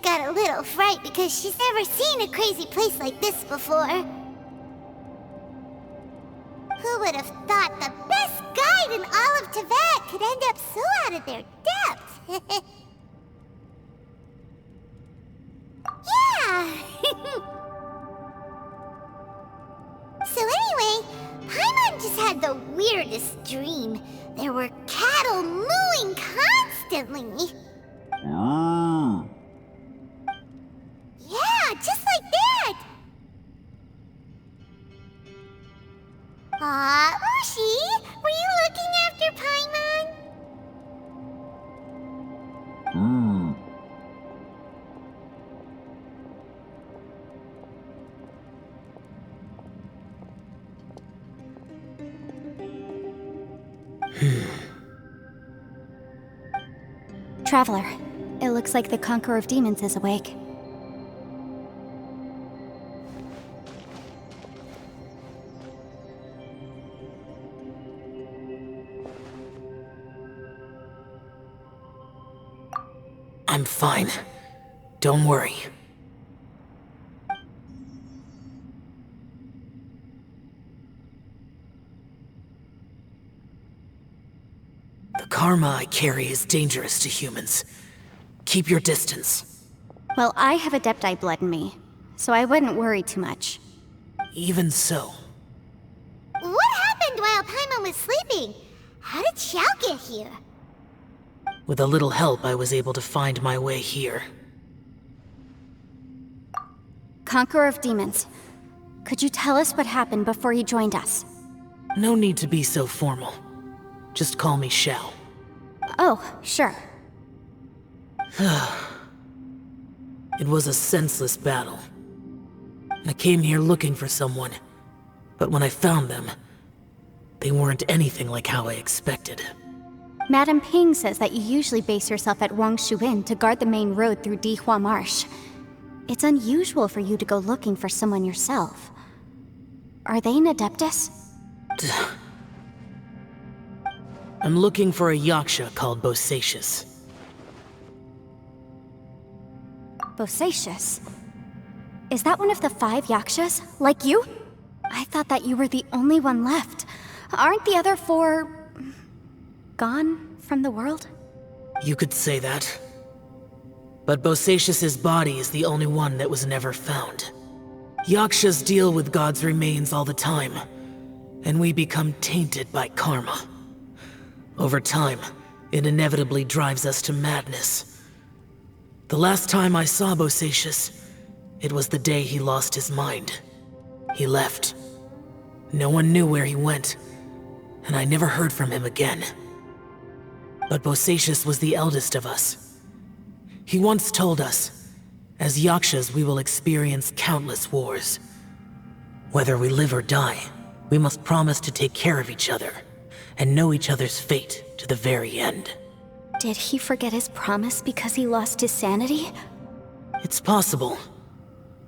got a little fright because she's never seen a crazy place like this before. Who would have thought the best guide in all of Tibet could end up so out of their depth? Yeah! So anyway, Paimon just had the weirdest dream. There were cattle mooing constantly. Yeah, just like that! Aw, Ushi, were you looking after Paimon? Traveler, it looks like the Conqueror of Demons is awake. I'm fine. Don't worry. The karma I carry is dangerous to humans. Keep your distance. Well, I have Adepti blood in me, so I wouldn't worry too much. Even so. What happened while Paimon was sleeping? How did Xiao get here? With a little help, I was able to find my way here. Conqueror of Demons, could you tell us what happened before you joined us? No need to be so formal. Just call me Xiao. Oh, sure. It was a senseless battle. I came here looking for someone, but when I found them, they weren't anything like how I expected. Madame Ping says that you usually base yourself at Wangshu Inn to guard the main road through Dihua Marsh. It's unusual for you to go looking for someone yourself. Are they an Adeptus? I'm looking for a Yaksha called Bosacius. Bosacius? Is that one of the 5 Yakshas, like you? I thought that you were the only one left. Aren't the other 4... gone from the world? You could say that. But Bosacius's body is the only one that was never found. Yakshas deal with God's remains all the time, and we become tainted by karma. Over time, it inevitably drives us to madness. The last time I saw Bosacius, it was the day he lost his mind. He left. No one knew where he went, and I never heard from him again. But Bosacius was the eldest of us. He once told us, as Yakshas we will experience countless wars. Whether we live or die, we must promise to take care of each other, and know each other's fate to the very end. Did he forget his promise because he lost his sanity? It's possible,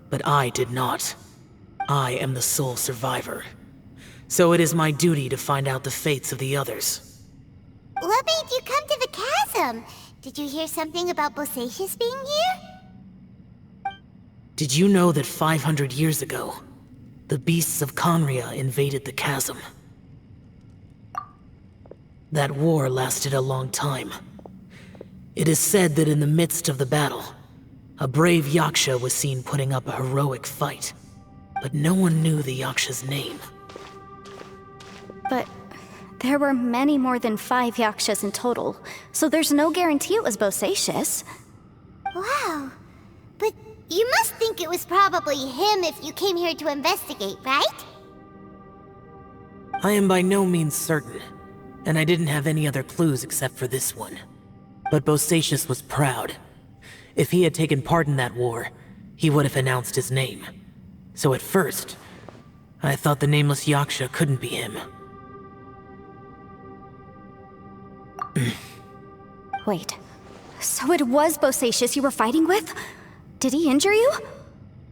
but I did not. I am the sole survivor. So it is my duty to find out the fates of the others. What made you come to the chasm? Did you hear something about Bosacius being here? Did you know that 500 years ago, the beasts of Conria invaded the chasm? That war lasted a long time. It is said that in the midst of the battle, a brave Yaksha was seen putting up a heroic fight. But no one knew the Yaksha's name. But there were many more than 5 Yakshas in total, so there's no guarantee it was Bosacius. Wow. But you must think it was probably him if you came here to investigate, right? I am by no means certain, and I didn't have any other clues except for this one. But Bosacius was proud. If he had taken part in that war, he would have announced his name. So at first, I thought the nameless Yaksha couldn't be him. Wait, so it was Bosacius you were fighting with? Did he injure you?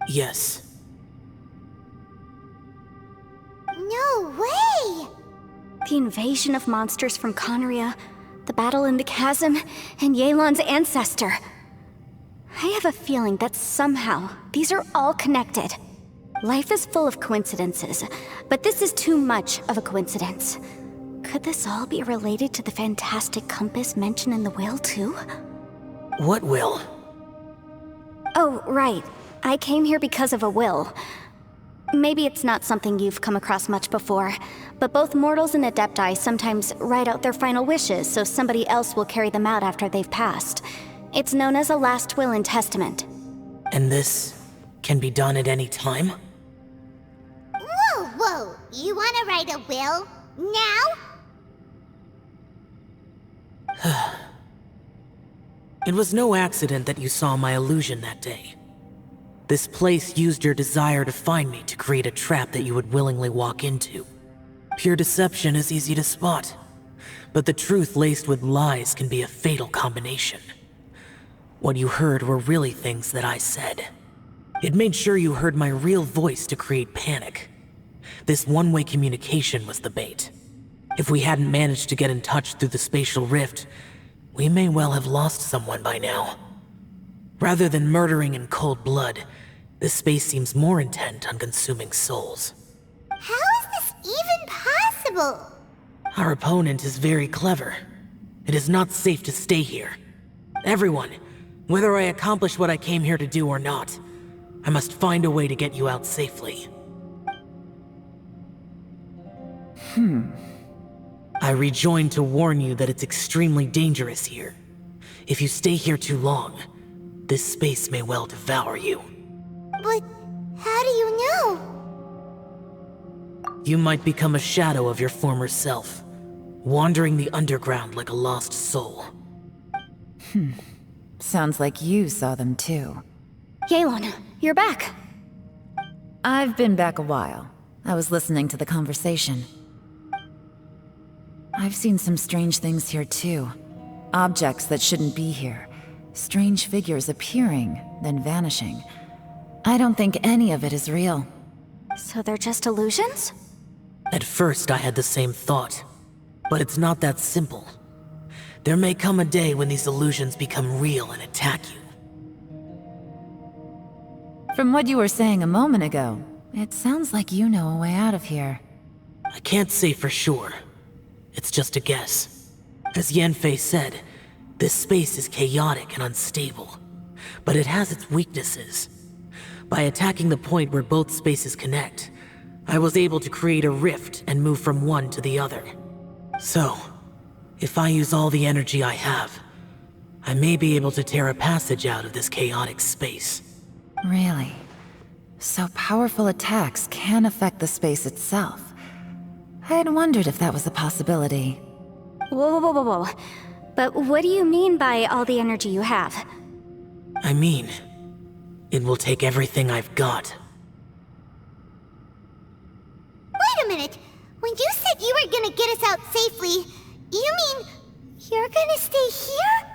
Yes. No way! The invasion of monsters from Conria, the battle in the chasm, and Yelan's ancestor. I have a feeling that somehow these are all connected. Life is full of coincidences, but this is too much of a coincidence. Could this all be related to the fantastic compass mentioned in the will, too? What will? Oh, right. I came here because of a will. Maybe it's not something you've come across much before, but both mortals and adepti sometimes write out their final wishes so somebody else will carry them out after they've passed. It's known as a last will and testament. And this can be done at any time? Whoa, whoa! You wanna write a will? Now? It was no accident that you saw my illusion that day. This place used your desire to find me to create a trap that you would willingly walk into. Pure deception is easy to spot, but the truth laced with lies can be a fatal combination. What you heard were really things that I said. It made sure you heard my real voice to create panic. This one-way communication was the bait. If we hadn't managed to get in touch through the spatial rift, we may well have lost someone by now. Rather than murdering in cold blood, this space seems more intent on consuming souls. How is this even possible? Our opponent is very clever. It is not safe to stay here. Everyone, whether I accomplish what I came here to do or not, I must find a way to get you out safely. I rejoined to warn you that it's extremely dangerous here. If you stay here too long, this space may well devour you. But how do you know? You might become a shadow of your former self, wandering the underground like a lost soul. Sounds like you saw them too. Yelan, you're back. I've been back a while. I was listening to the conversation. I've seen some strange things here too. Objects that shouldn't be here. Strange figures appearing, then vanishing. I don't think any of it is real. So they're just illusions? At first I had the same thought, but it's not that simple. There may come a day when these illusions become real and attack you. From what you were saying a moment ago, it sounds like you know a way out of here. I can't say for sure. It's just a guess. As Yanfei said, this space is chaotic and unstable, but it has its weaknesses. By attacking the point where both spaces connect, I was able to create a rift and move from one to the other. So, if I use all the energy I have, I may be able to tear a passage out of this chaotic space. Really? So powerful attacks can affect the space itself. I had wondered if that was a possibility. Whoa, whoa, whoa, whoa, whoa. But what do you mean by all the energy you have? I mean, it will take everything I've got. Wait a minute! When you said you were gonna get us out safely, you mean you're gonna stay here?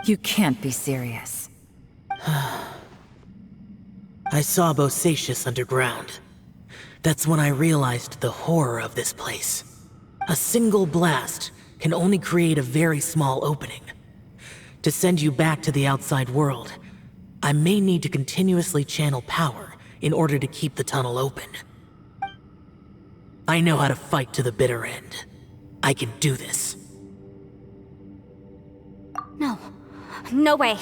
You can't be serious. I saw Bosacius underground. That's when I realized the horror of this place. A single blast can only create a very small opening. To send you back to the outside world, I may need to continuously channel power in order to keep the tunnel open. I know how to fight to the bitter end. I can do this. No. No way.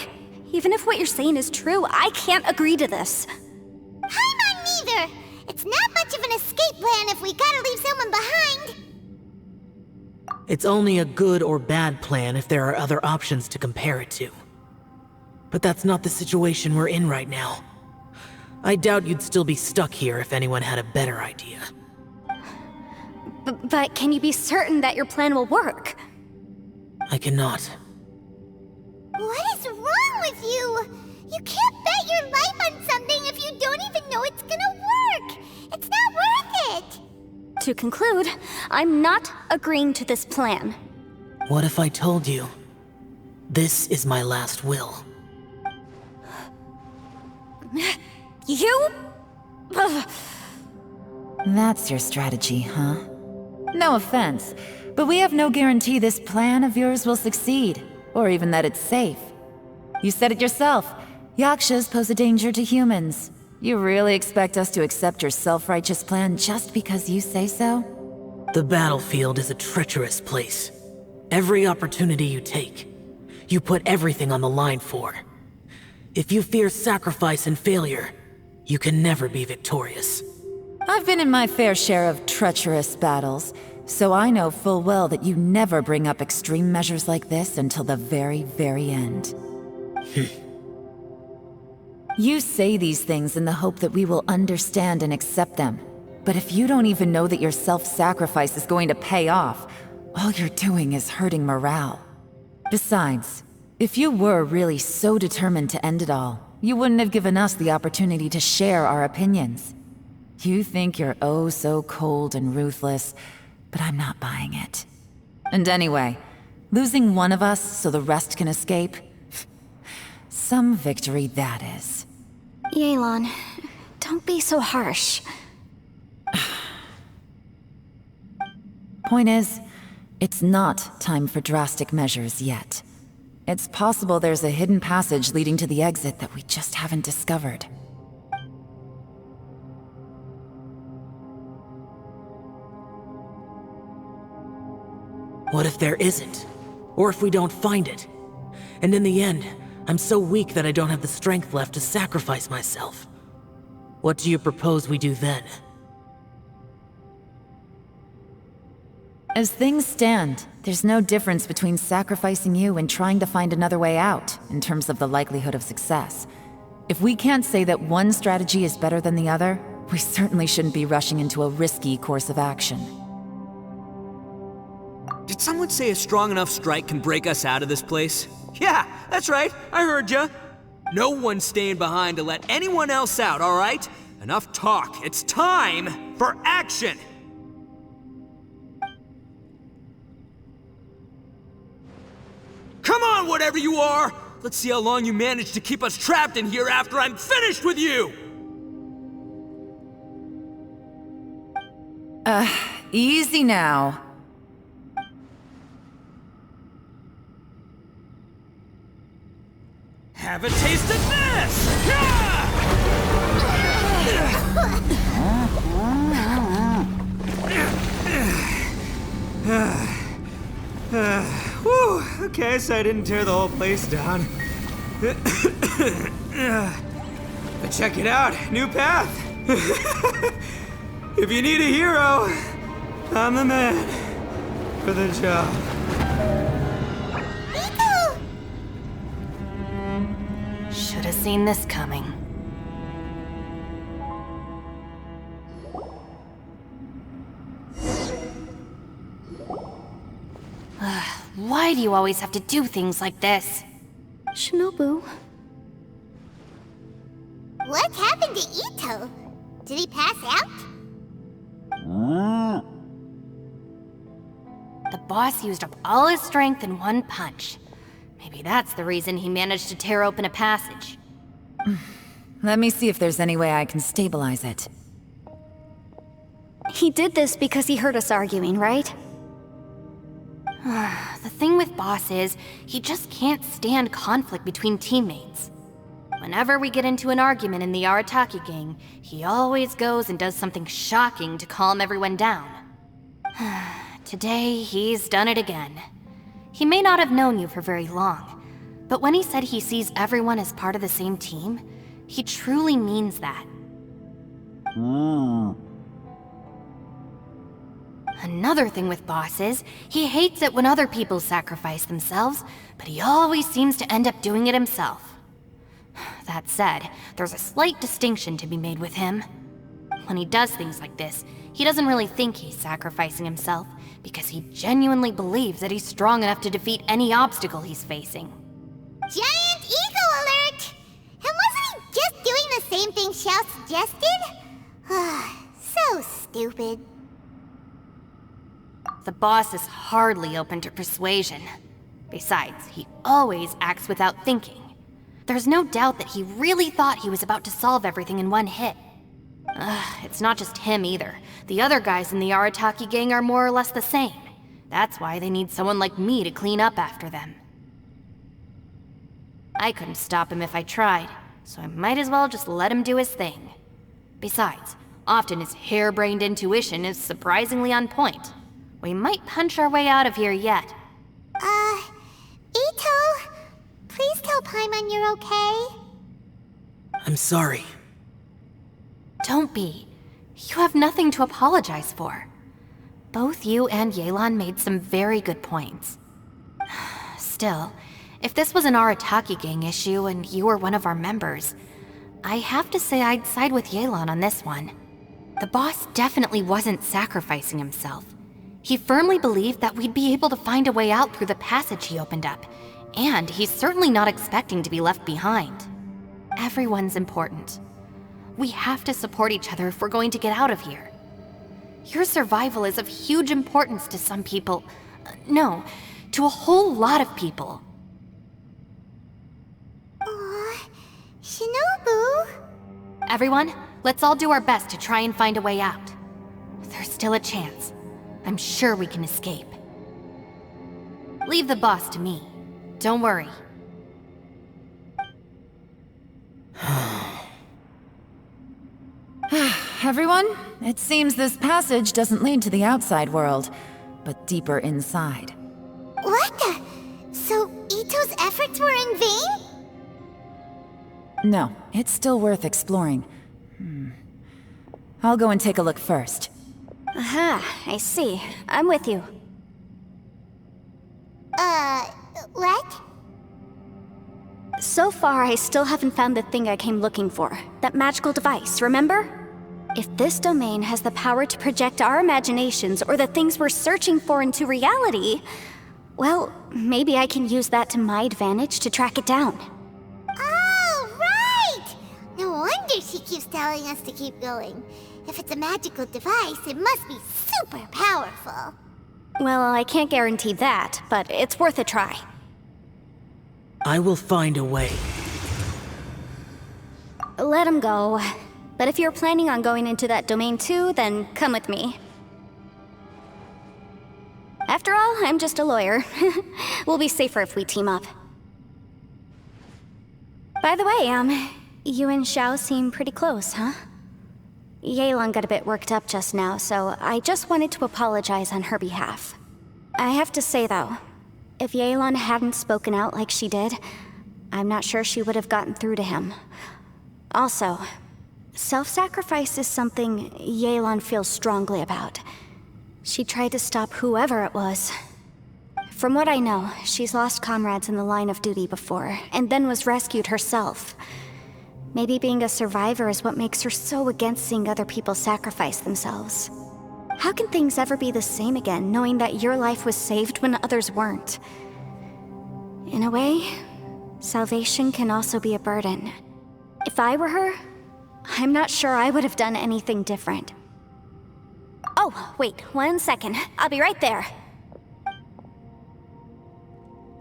Even if what you're saying is true, I can't agree to this. I'm not neither! It's not much of an escape plan if we gotta leave someone behind! It's only a good or bad plan if there are other options to compare it to. But that's not the situation we're in right now. I doubt you'd still be stuck here if anyone had a better idea. But can you be certain that your plan will work? I cannot. What is wrong with you? You can't bet your life on something if you don't even know it's gonna work! It's not worth it! To conclude, I'm not agreeing to this plan. What if I told you, this is my last will? You? Ugh. That's your strategy, huh? No offense, but we have no guarantee this plan of yours will succeed, or even that it's safe. You said it yourself. Yakshas pose a danger to humans. You really expect us to accept your self-righteous plan just because you say so? The battlefield is a treacherous place. Every opportunity you take, you put everything on the line for. If you fear sacrifice and failure, you can never be victorious. I've been in my fair share of treacherous battles, so I know full well that you never bring up extreme measures like this until the very, very end. You say these things in the hope that we will understand and accept them. But if you don't even know that your self-sacrifice is going to pay off, all you're doing is hurting morale. Besides, if you were really so determined to end it all, you wouldn't have given us the opportunity to share our opinions. You think you're oh so cold and ruthless, but I'm not buying it. And anyway, losing one of us so the rest can escape? Some victory that is. Yelan, don't be so harsh. Point is, it's not time for drastic measures yet. It's possible there's a hidden passage leading to the exit that we just haven't discovered. What if there isn't? Or if we don't find it? And in the end, I'm so weak that I don't have the strength left to sacrifice myself. What do you propose we do then? As things stand, there's no difference between sacrificing you and trying to find another way out, in terms of the likelihood of success. If we can't say that one strategy is better than the other, we certainly shouldn't be rushing into a risky course of action. Did someone say a strong enough strike can break us out of this place? Yeah, that's right, I heard ya. No one's staying behind to let anyone else out, all right? Enough talk, it's time for action! Come on, whatever you are! Let's see how long you manage to keep us trapped in here after I'm finished with you! Easy now. Have a taste of this! Yeah! Whew, okay, so I didn't tear the whole place down. But check it out, new path! If you need a hero, I'm the man for the job. Should have seen this coming. Why do you always have to do things like this? Shinobu. What happened to Ito? Did he pass out? The boss used up all his strength in one punch. Maybe that's the reason he managed to tear open a passage. Let me see if there's any way I can stabilize it. He did this because he heard us arguing, right? The thing with Boss is, he just can't stand conflict between teammates. Whenever we get into an argument in the Arataki gang, he always goes and does something shocking to calm everyone down. Today, he's done it again. He may not have known you for very long, but when he said he sees everyone as part of the same team, he truly means that. Another thing with Boss is, he hates it when other people sacrifice themselves, but he always seems to end up doing it himself. That said, there's a slight distinction to be made with him. When he does things like this, he doesn't really think he's sacrificing himself, because he genuinely believes that he's strong enough to defeat any obstacle he's facing. Giant ego alert! And wasn't he just doing the same thing Xiao suggested? So stupid. The boss is hardly open to persuasion. Besides, he always acts without thinking. There's no doubt that he really thought he was about to solve everything in one hit. It's not just him either. The other guys in the Arataki gang are more or less the same. That's why they need someone like me to clean up after them. I couldn't stop him if I tried. so I might as well just let him do his thing. Besides, often his harebrained intuition is surprisingly on point. We might punch our way out of here yet. Ito, please tell Paimon you're okay. I'm sorry. Don't be. You have nothing to apologize for. Both you and Yelan made some very good points. Still, if this was an Arataki gang issue and you were one of our members, I have to say I'd side with Yelan on this one. The boss definitely wasn't sacrificing himself. He firmly believed that we'd be able to find a way out through the passage he opened up, and he's certainly not expecting to be left behind. Everyone's important. We have to support each other if we're going to get out of here. Your survival is of huge importance to some people. No, to a whole lot of people. Aw, Shinobu. Everyone, let's all do our best to try and find a way out. There's still a chance. I'm sure we can escape. Leave the boss to me. Don't worry. Everyone, it seems this passage doesn't lead to the outside world, but deeper inside. What the? So Ito's efforts were in vain? No, it's still worth exploring. I'll go and take a look first. Aha, I see. I'm with you. What? So far, I still haven't found the thing I came looking for. That magical device, remember? If this domain has the power to project our imaginations or the things we're searching for into reality, well, maybe I can use that to my advantage to track it down. Oh, right! No wonder she keeps telling us to keep going. If it's a magical device, it must be super powerful. Well, I can't guarantee that, but it's worth a try. I will find a way. Let him go. But if you're planning on going into that domain too, then come with me. After all, I'm just a lawyer. We'll be safer if we team up. By the way, you and Xiao seem pretty close, huh? Yelan got a bit worked up just now, so I just wanted to apologize on her behalf. I have to say though, if Yelan hadn't spoken out like she did, I'm not sure she would have gotten through to him. Also, self-sacrifice is something Yelan feels strongly about. She tried to stop whoever it was. From what I know, she's lost comrades in the line of duty before, and then was rescued herself. Maybe being a survivor is what makes her so against seeing other people sacrifice themselves. How can things ever be the same again, knowing that your life was saved when others weren't? In a way, salvation can also be a burden. If I were her, I'm not sure I would have done anything different. Oh, wait, 1 second. I'll be right there.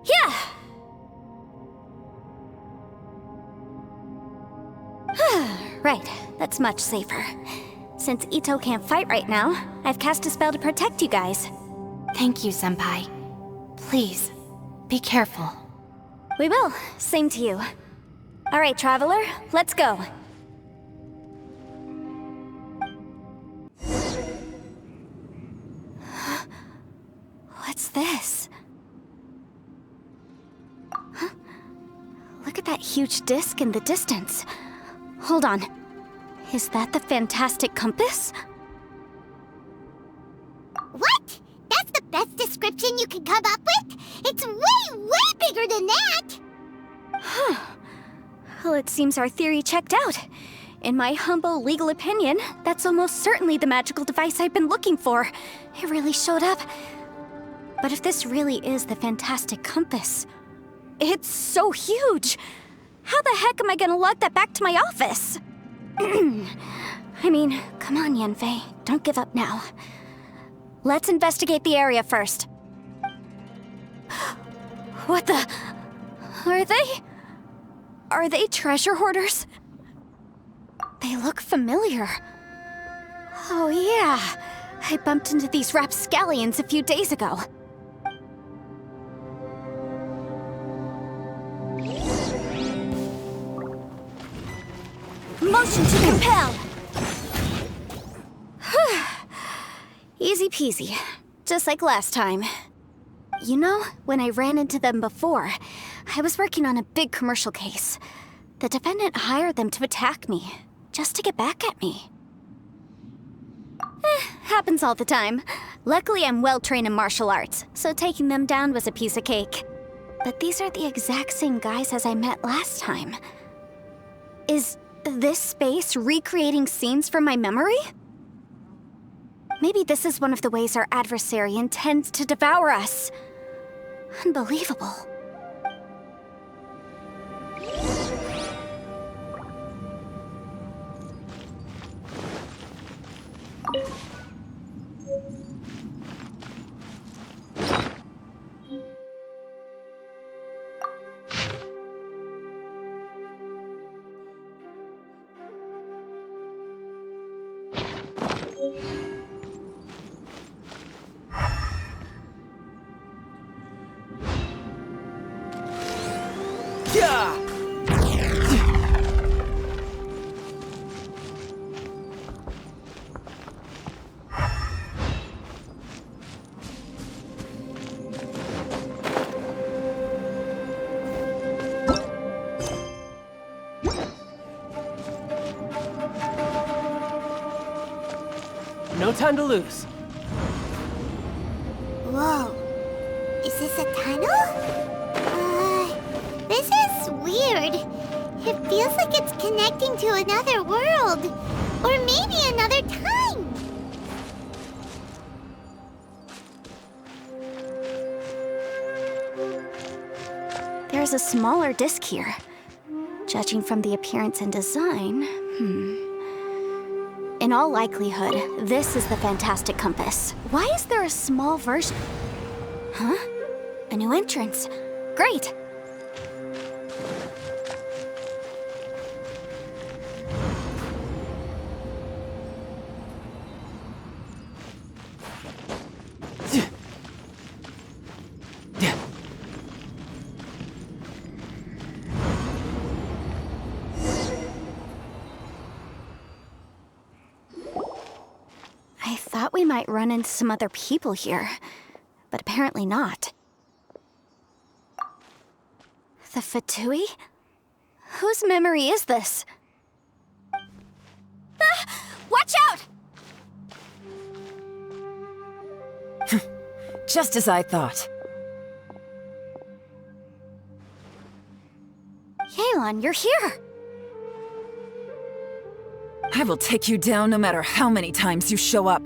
Yeah! Right, that's much safer. Since Ito can't fight right now, I've cast a spell to protect you guys. Thank you, Senpai. Please, be careful. We will. Same to you. All right, Traveler, let's go. What's this? Huh? Look at that huge disc in the distance. Hold on. Is that the fantastic compass? What? That's the best description you can come up with? It's way, way bigger than that! Huh. Well, it seems our theory checked out. In my humble legal opinion, that's almost certainly the magical device I've been looking for. It really showed up. But if this really is the fantastic compass, it's so huge! How the heck am I gonna lug that back to my office? I mean, come on, Yanfei. Don't give up now. Let's investigate the area first. What the... Are they treasure hoarders? They look familiar. Oh yeah, I bumped into these rapscallions a few days ago. Motion to compel! Easy peasy. Just like last time. You know, when I ran into them before, I was working on a big commercial case. The defendant hired them to attack me, just to get back at me. Happens all the time. Luckily, I'm well-trained in martial arts, so taking them down was a piece of cake. But these are the exact same guys as I met last time. Is this space recreating scenes from my memory? Maybe this is one of the ways our adversary intends to devour us. Unbelievable. No time to lose. Whoa. Is this a tunnel? This is weird. It feels like it's connecting to another world. Or maybe another time. There's a smaller disc here. Judging from the appearance and design, In all likelihood, this is the fantastic compass. Why is there a small version? Huh? A new entrance. Great! I thought we might run into some other people here, but apparently not. The Fatui? Whose memory is this? Ah! Watch out! Just as I thought. Yelan, you're here! I will take you down no matter how many times you show up.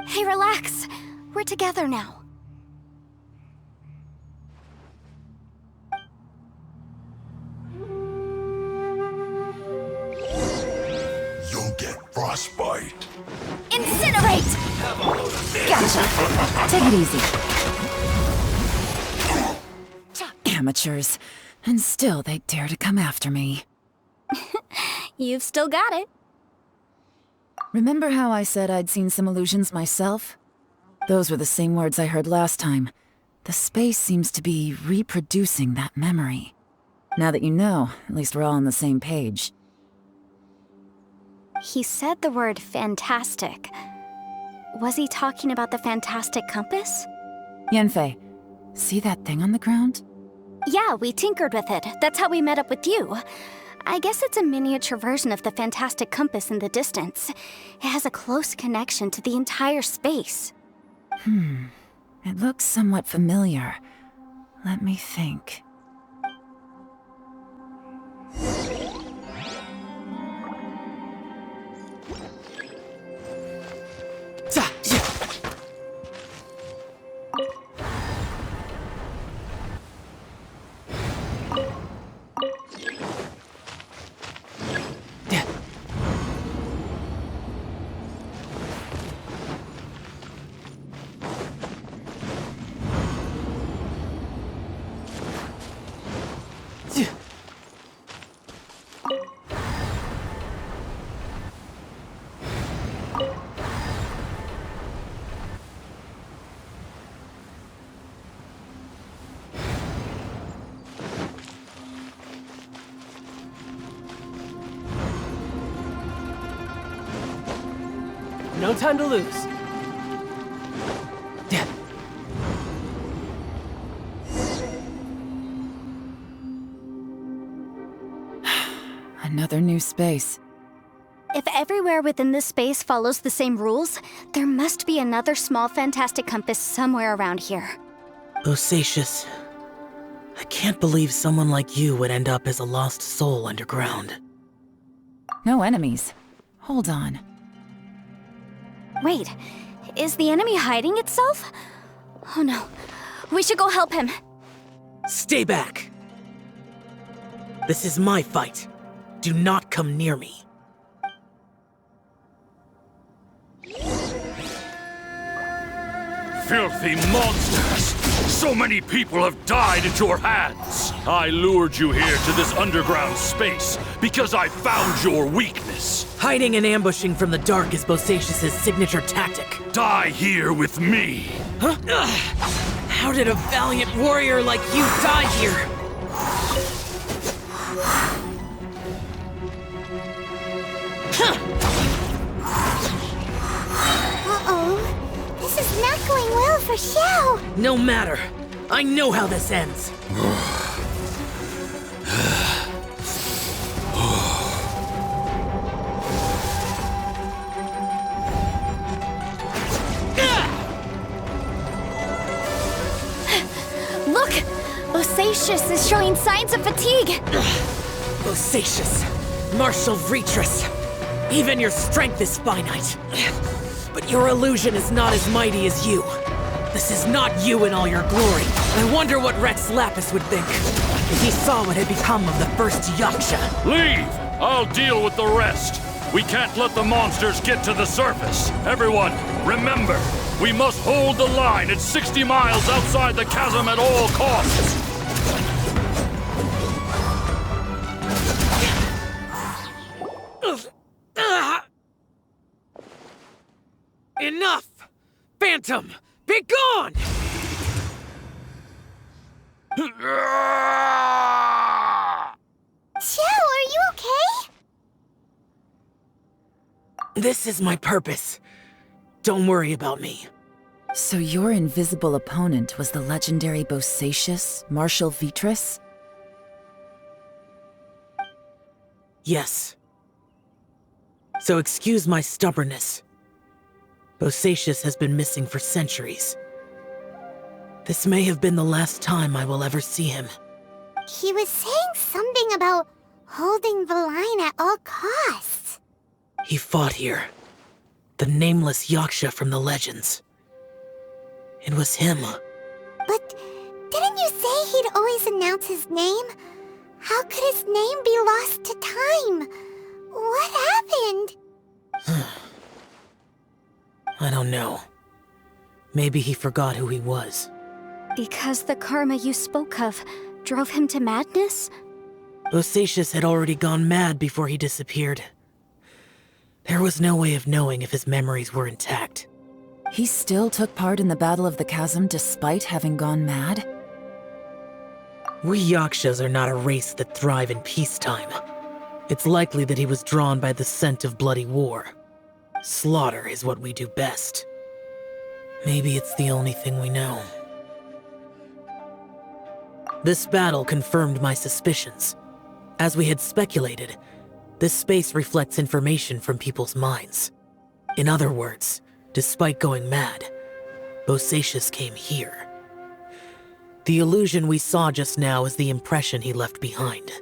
Hey, relax. We're together now. You'll get frostbite. Incinerate! Gotcha. Take it easy. Amateurs. And still they dare to come after me. You've still got it. Remember how I said I'd seen some illusions myself? Those were the same words I heard last time. The space seems to be reproducing that memory. Now that you know, at least we're all on the same page. He said the word fantastic. Was he talking about the fantastic compass? Yanfei, see that thing on the ground? Yeah, we tinkered with it. That's how we met up with you. I guess it's a miniature version of the fantastic compass in the distance. It has a close connection to the entire space. It looks somewhat familiar. Let me think. No time to lose. Another new space. If everywhere within this space follows the same rules, there must be another small fantastic compass somewhere around here. Bosacious, I can't believe someone like you would end up as a lost soul underground. No enemies. Hold on. Wait, is the enemy hiding itself? Oh no, we should go help him. Stay back! This is my fight. Do not come near me. Filthy monsters! So many people have died at your hands! I lured you here to this underground space because I found your weakness. Hiding and ambushing from the dark is Bosacious's signature tactic. Die here with me! Huh? How did a valiant warrior like you die here? Uh-oh. This is not going well for Xiao. No matter. I know how this ends. Look! Bosacious is showing signs of fatigue. Bosacious, martial Vitris. Even your strength is finite. But your illusion is not as mighty as you. This is not you in all your glory. I wonder what Rex Lapis would think if he saw what had become of the first Yaksha. Leave! I'll deal with the rest. We can't let the monsters get to the surface. Everyone, remember, we must hold the line at 60 miles outside the chasm at all costs. Enough! Phantom, be gone! Xiao, are you okay? This is my purpose. Don't worry about me. So your invisible opponent was the legendary Bosacious, Martial Vitris? Yes. So excuse my stubbornness. Bosacious has been missing for centuries. This may have been the last time I will ever see him. He was saying something about holding the line at all costs. He fought here. The nameless Yaksha from the legends. It was him. But didn't you say he'd always announce his name? How could his name be lost to time? What happened? I don't know. Maybe he forgot who he was. Because the karma you spoke of drove him to madness? Bosacious had already gone mad before he disappeared. There was no way of knowing if his memories were intact. He still took part in the Battle of the Chasm despite having gone mad? We Yakshas are not a race that thrive in peacetime. It's likely that he was drawn by the scent of bloody war. Slaughter is what we do best. Maybe it's the only thing we know. This battle confirmed my suspicions. As we had speculated, this space reflects information from people's minds. In other words, despite going mad, Bosacious came here. The illusion we saw just now is the impression he left behind.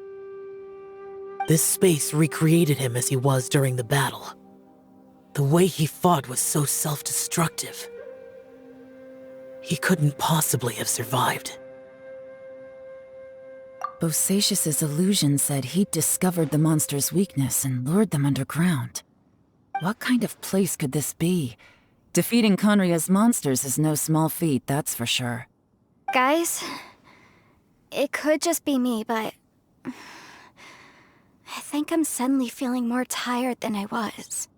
This space recreated him as he was during the battle. The way he fought was so self-destructive. He couldn't possibly have survived. Bosacious's illusion said he'd discovered the monster's weakness and lured them underground. What kind of place could this be? Defeating Conria's monsters is no small feat, that's for sure. Guys, it could just be me, but I think I'm suddenly feeling more tired than I was.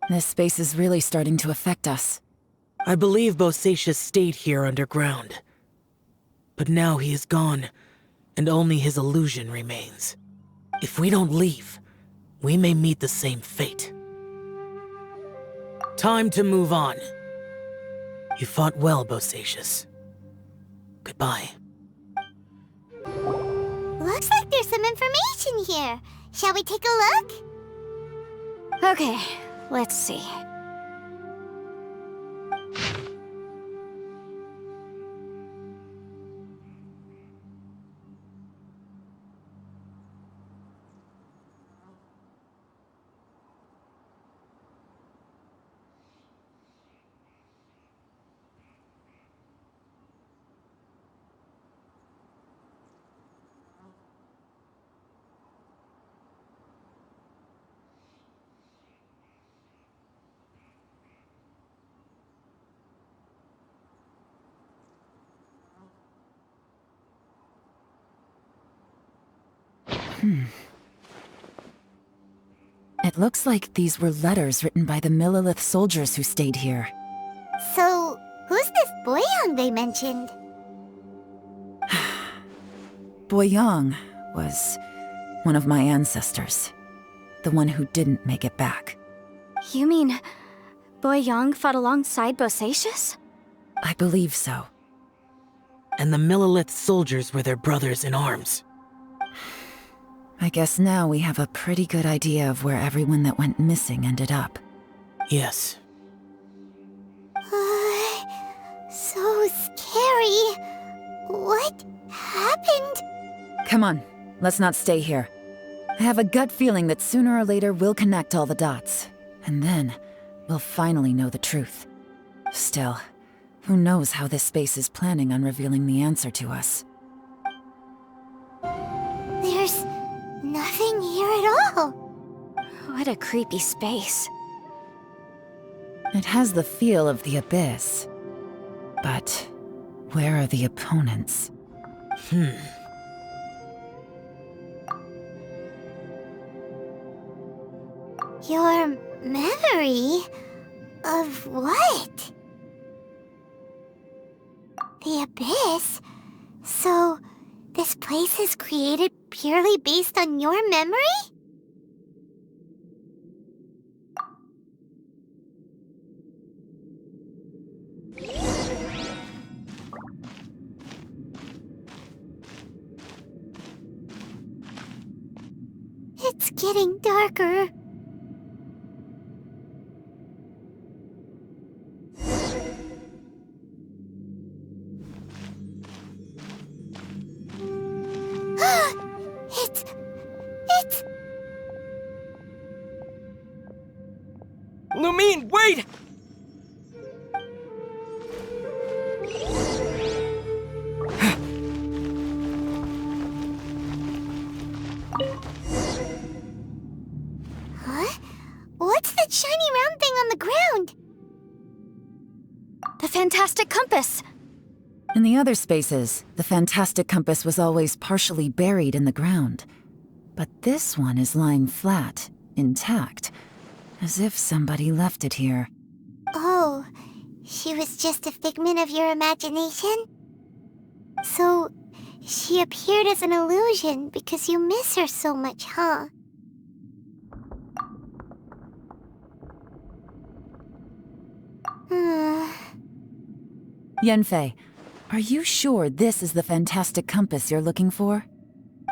This space is really starting to affect us. I believe Bosacious stayed here underground. But now he is gone, and only his illusion remains. If we don't leave, we may meet the same fate. Time to move on. You fought well, Bosacius. Goodbye. Looks like there's some information here. Shall we take a look? Okay, let's see. It looks like these were letters written by the Millelith soldiers who stayed here. So, who's this Boyang they mentioned? Boyang was one of my ancestors. The one who didn't make it back. You mean Boyang fought alongside Bosacius? I believe so. And the Millelith soldiers were their brothers in arms. I guess now we have a pretty good idea of where everyone that went missing ended up. Yes. So scary. What happened? Come on, let's not stay here. I have a gut feeling that sooner or later we'll connect all the dots. And then, we'll finally know the truth. Still, who knows how this space is planning on revealing the answer to us. There's nothing here at all. What a creepy space. It has the feel of the abyss. But where are the opponents? Your memory of what? The abyss? So, this place is created purely based on your memory? It's getting darker. It's... Lumine, wait! Huh? What's that shiny round thing on the ground? The fantastic compass! In the other spaces, the fantastic compass was always partially buried in the ground. But this one is lying flat, intact, as if somebody left it here. Oh, she was just a figment of your imagination? So, she appeared as an illusion because you miss her so much, huh? Yanfei, are you sure this is the fantastic compass you're looking for?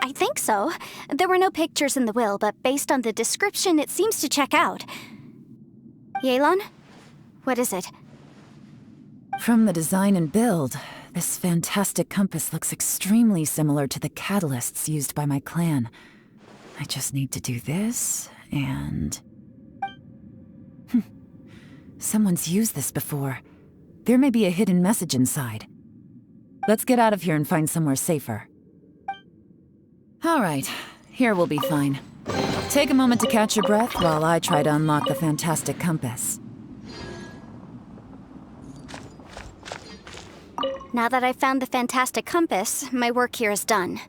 I think so. There were no pictures in the will, but based on the description, it seems to check out. Yelan? What is it? From the design and build, this fantastic compass looks extremely similar to the catalysts used by my clan. I just need to do this, and... Someone's used this before. There may be a hidden message inside. Let's get out of here and find somewhere safer. All right, here we'll be fine. Take a moment to catch your breath while I try to unlock the fantastic compass. Now that I've found the fantastic compass, my work here is done.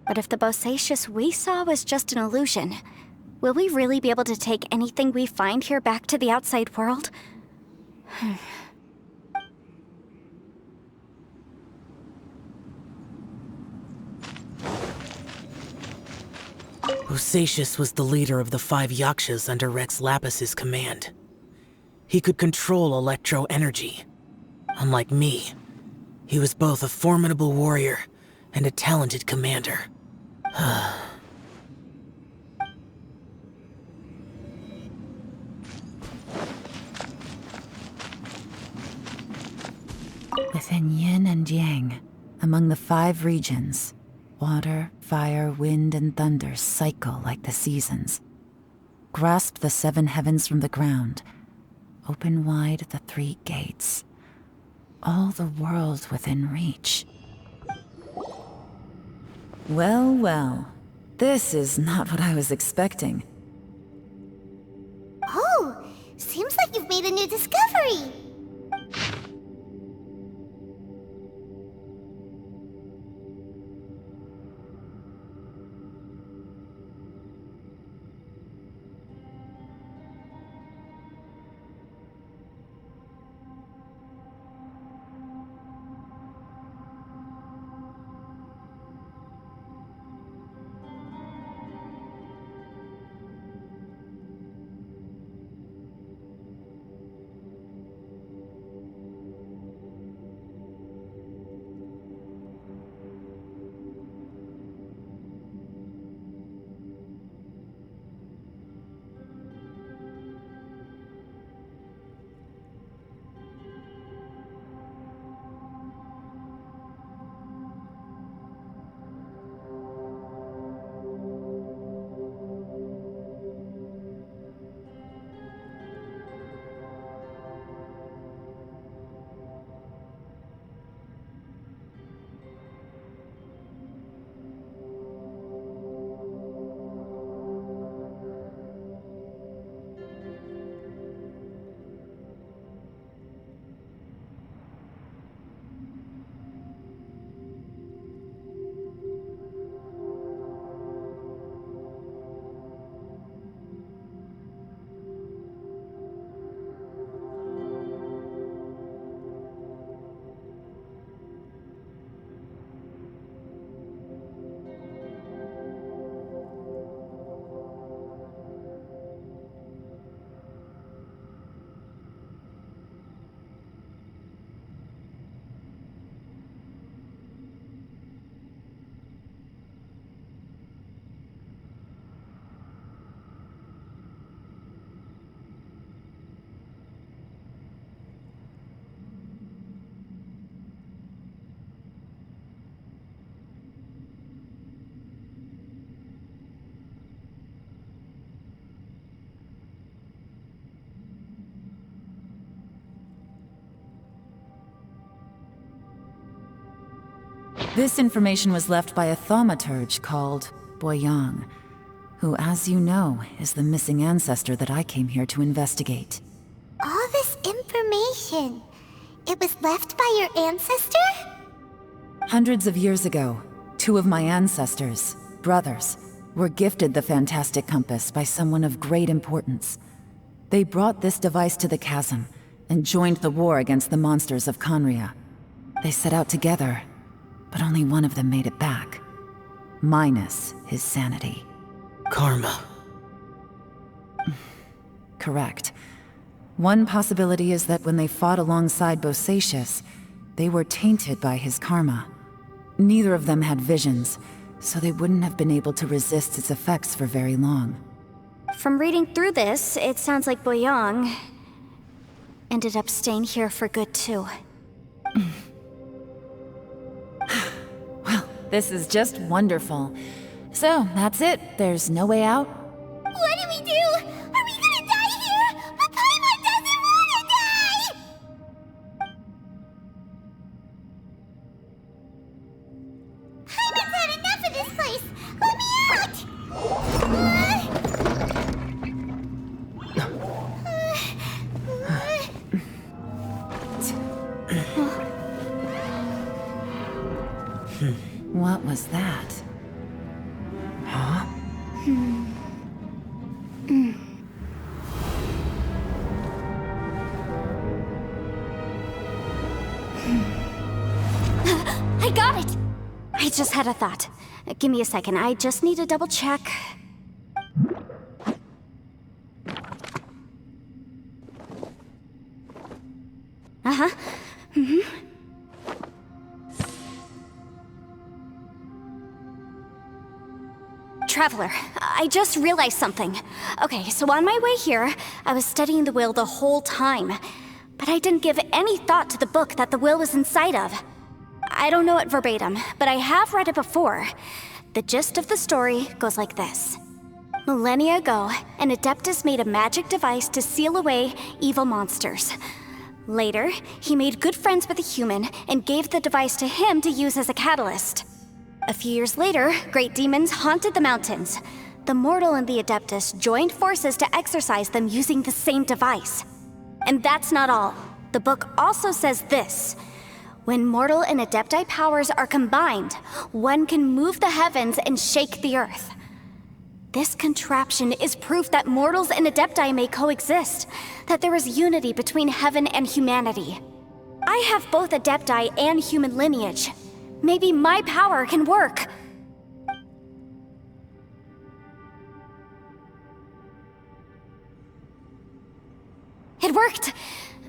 But if the Bosacius we saw was just an illusion, will we really be able to take anything we find here back to the outside world? Bosacius was the leader of the 5 Yakshas under Rex Lapis's command. He could control electro energy. Unlike me, he was both a formidable warrior and a talented commander. Within yin and yang, among the 5 regions, water, fire, wind, and thunder cycle like the seasons. Grasp the 7 heavens from the ground. Open wide the 3 gates. All the world within reach. Well, well. This is not what I was expecting. Oh, seems like you've made a new discovery. This information was left by a thaumaturge called Boyang, who, as you know, is the missing ancestor that I came here to investigate. All this information, it was left by your ancestor? Hundreds of years ago, 2 of my ancestors, brothers, were gifted the fantastic compass by someone of great importance. They brought this device to the chasm and joined the war against the monsters of Conria. They set out together, but only one of them made it back. Minus his sanity. Karma. Correct. One possibility is that when they fought alongside Bosacius, they were tainted by his karma. Neither of them had visions, so they wouldn't have been able to resist its effects for very long. From reading through this, it sounds like Boyang ended up staying here for good too. Well, this is just wonderful. So, that's it. There's no way out? What do we do? Are we gonna die here? But Paimon doesn't wanna die! Paimon's had enough of this place! Let me out! What was that? Huh? I got it! I just had a thought. Give me a second, I just need to double check. Uh-huh. Mm-hmm. Traveler, I just realized something. Okay, so on my way here, I was studying the will the whole time. But I didn't give any thought to the book that the will was inside of. I don't know it verbatim, but I have read it before. The gist of the story goes like this. Millennia ago, an Adeptus made a magic device to seal away evil monsters. Later, he made good friends with a human and gave the device to him to use as a catalyst. A few years later, great demons haunted the mountains. The mortal and the Adeptus joined forces to exorcise them using the same device. And that's not all. The book also says this. When mortal and Adepti powers are combined, one can move the heavens and shake the earth. This contraption is proof that mortals and Adepti may coexist, that there is unity between heaven and humanity. I have both Adepti and human lineage. Maybe my power can work. It worked!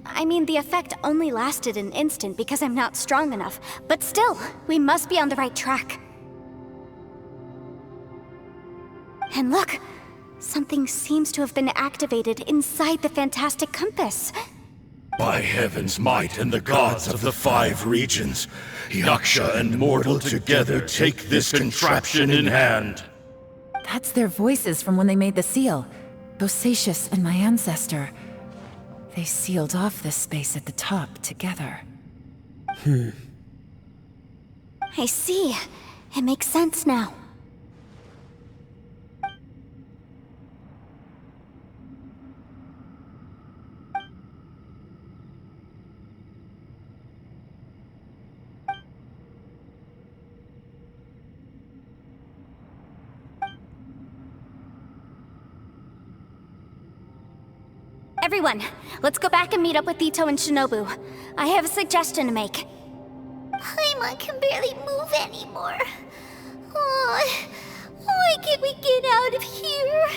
I mean, the effect only lasted an instant because I'm not strong enough, but still, we must be on the right track. And look! Something seems to have been activated inside the fantastic compass. By heaven's might and the gods of the 5 regions, Yaksha and mortal together take this contraption in hand. That's their voices from when they made the seal. Bosacius and my ancestor. They sealed off this space at the top together. I see. It makes sense now. Everyone, let's go back and meet up with Ito and Shinobu. I have a suggestion to make. Paimon can barely move anymore. Oh, why can't we get out of here?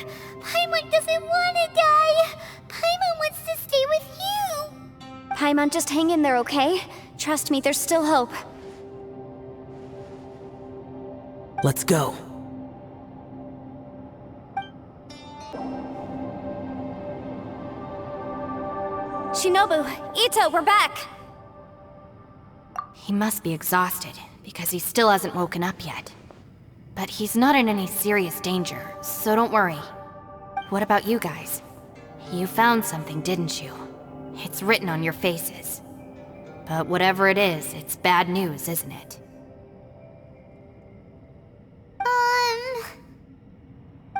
Paimon doesn't want to die. Paimon wants to stay with you. Paimon, just hang in there, okay? Trust me, there's still hope. Let's go. Shinobu, Ito, we're back! He must be exhausted, because he still hasn't woken up yet. But he's not in any serious danger, so don't worry. What about you guys? You found something, didn't you? It's written on your faces. But whatever it is, it's bad news, isn't it?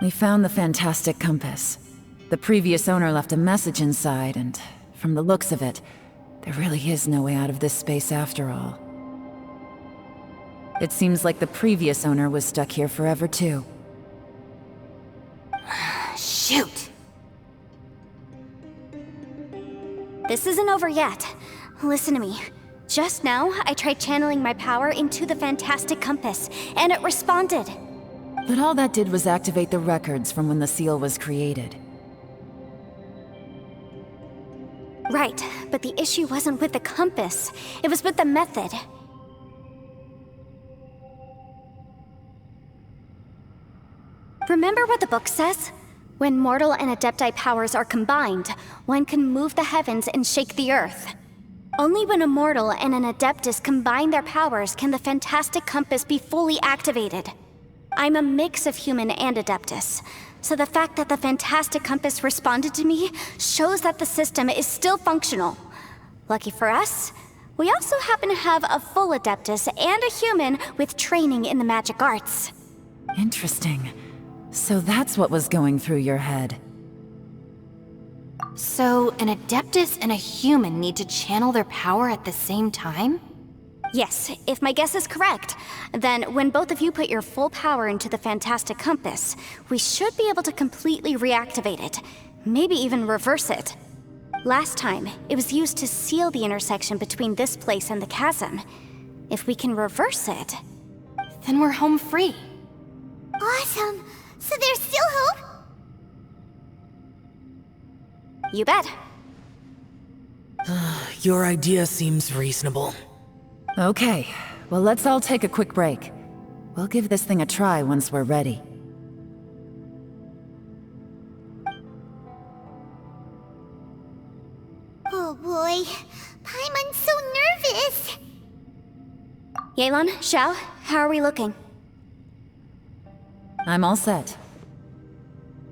We found the fantastic compass. The previous owner left a message inside, and from the looks of it, there really is no way out of this space after all. It seems like the previous owner was stuck here forever too. Shoot! This isn't over yet. Listen to me. Just now, I tried channeling my power into the fantastic compass, and it responded. But all that did was activate the records from when the seal was created. Right, but the issue wasn't with the compass. It was with the method. Remember what the book says? When mortal and Adepti powers are combined, one can move the heavens and shake the earth. Only when a mortal and an Adeptus combine their powers can the fantastic compass be fully activated. I'm a mix of human and Adeptus, so the fact that the fantastic compass responded to me shows that the system is still functional. Lucky for us, we also happen to have a full Adeptus and a human with training in the magic arts. Interesting. So that's what was going through your head. So, an Adeptus and a human need to channel their power at the same time? Yes, if my guess is correct, then when both of you put your full power into the fantastic compass, we should be able to completely reactivate it, maybe even reverse it. Last time, it was used to seal the intersection between this place and the chasm. If we can reverse it, Then we're home free. Awesome. So there's still hope? you bet. Your idea seems reasonable. Okay, well let's all take a quick break. We'll give this thing a try once we're ready. Oh boy, Paimon's so nervous. Yelan, Xiao, how are we looking? I'm all set.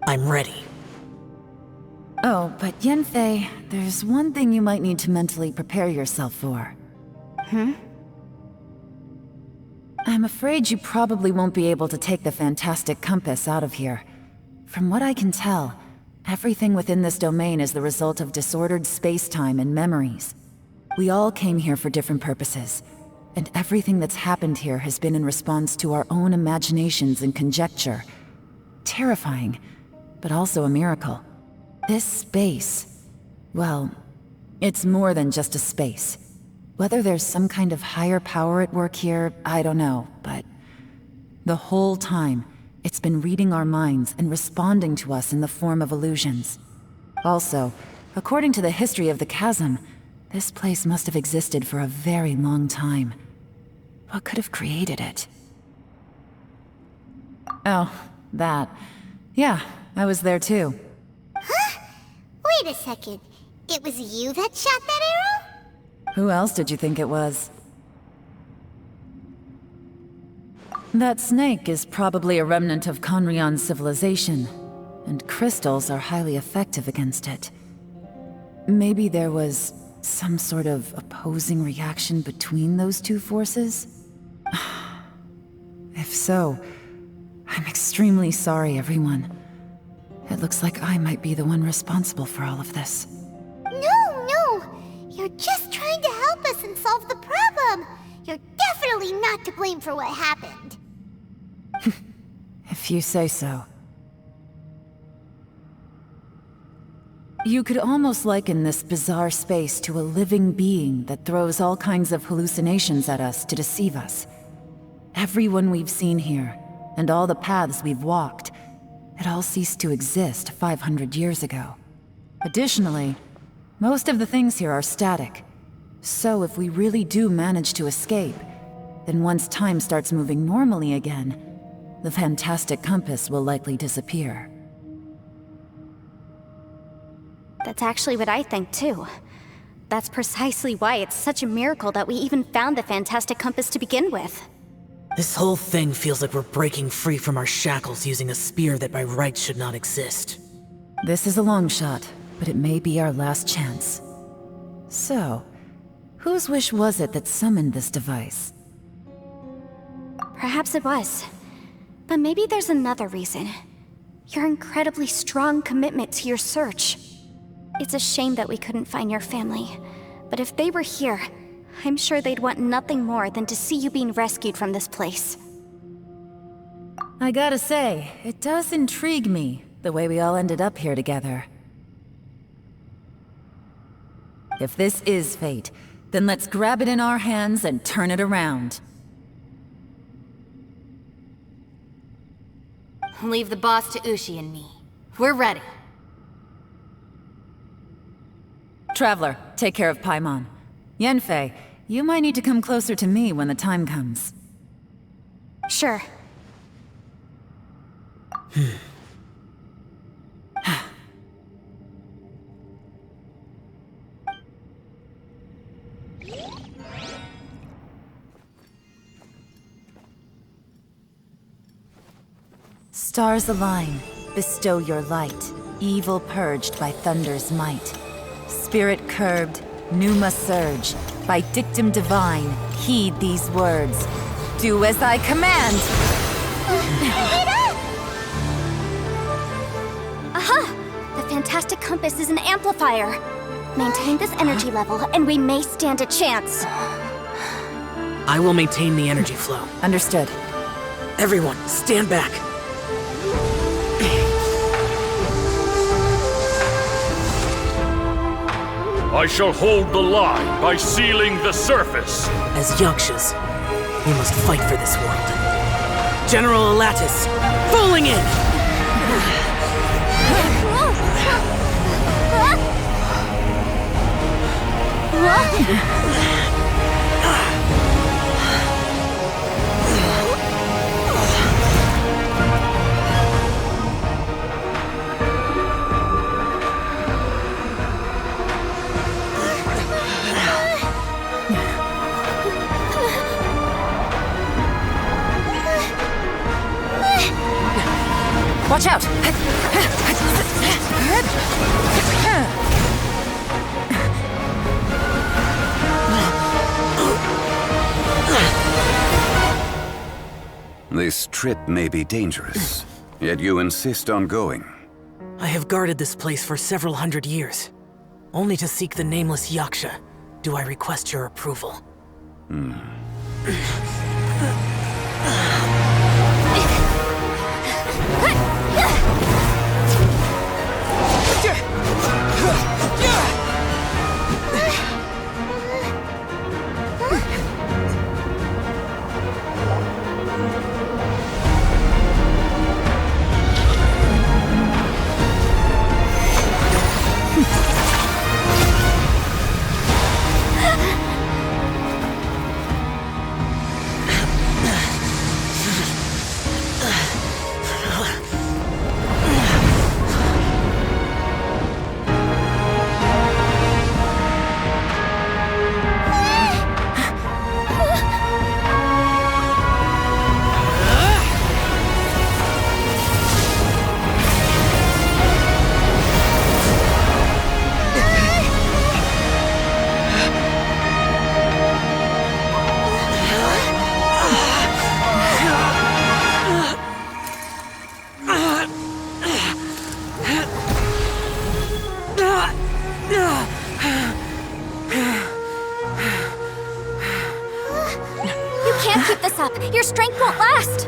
I'm ready. Oh, but Yanfei, there's one thing you might need to mentally prepare yourself for. I'm afraid you probably won't be able to take the fantastic compass out of here. From what I can tell, everything within this domain is the result of disordered space-time and memories. We all came here for different purposes, and everything that's happened here has been in response to our own imaginations and conjecture. Terrifying, but also a miracle. This space, well, it's more than just a space. Whether there's some kind of higher power at work here, I don't know, but the whole time, it's been reading our minds and responding to us in the form of illusions. Also, according to the history of the chasm, this place must have existed for a very long time. What could have created it? Oh, that. Yeah, I was there too. Huh? Wait a second. It was you that shot that arrow? Who else did you think it was? That snake is probably a remnant of Conrion's civilization, and crystals are highly effective against it. Maybe there was some sort of opposing reaction between those two forces? If so, I'm extremely sorry, everyone. It looks like I might be the one responsible for all of this. No! You're just trying to help us and solve the problem! You're definitely not to blame for what happened. If you say so. You could almost liken this bizarre space to a living being that throws all kinds of hallucinations at us to deceive us. Everyone we've seen here, and all the paths we've walked, it all ceased to exist 500 years ago. Additionally, most of the things here are static. So if we really do manage to escape, then once time starts moving normally again, the fantastic compass will likely disappear. That's actually what I think too. That's precisely why it's such a miracle that we even found the fantastic compass to begin with. This whole thing feels like we're breaking free from our shackles using a spear that by rights should not exist. This is a long shot, but it may be our last chance. So, whose wish was it that summoned this device? Perhaps it was. But maybe there's another reason. Your incredibly strong commitment to your search. It's a shame that we couldn't find your family. But if they were here, I'm sure they'd want nothing more than to see you being rescued from this place. I gotta say, it does intrigue me, the way we all ended up here together. If this is fate, then let's grab it in our hands and turn it around. Leave the boss to Ushi and me. We're ready. Traveler, take care of Paimon. Yanfei, you might need to come closer to me when the time comes. Sure. Stars align, bestow your light, evil purged by thunder's might. Spirit curbed, pneuma surge, by dictum divine, heed these words. Do as I command! Aha! The fantastic compass is an amplifier. Maintain this energy level, and we may stand a chance. I will maintain the energy flow. Understood. Everyone, stand back. I shall hold the line by sealing the surface. As Yakshas, we must fight for this world. General Alatus, falling in! Watch out! This trip may be dangerous, yet you insist on going. I have guarded this place for several hundred years. Only to seek the nameless Yaksha, do I request your approval. Your strength won't last!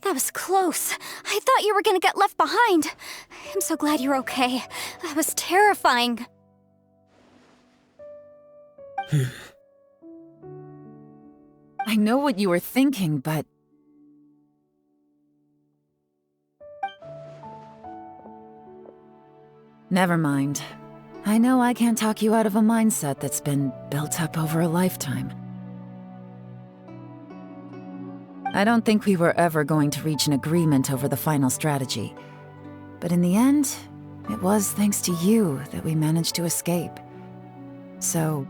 That was close. I thought you were gonna get left behind. I'm so glad you're okay. That was terrifying. I know what you were thinking, but... Never mind. I know I can't talk you out of a mindset that's been built up over a lifetime. I don't think we were ever going to reach an agreement over the final strategy. But in the end, it was thanks to you that we managed to escape. So,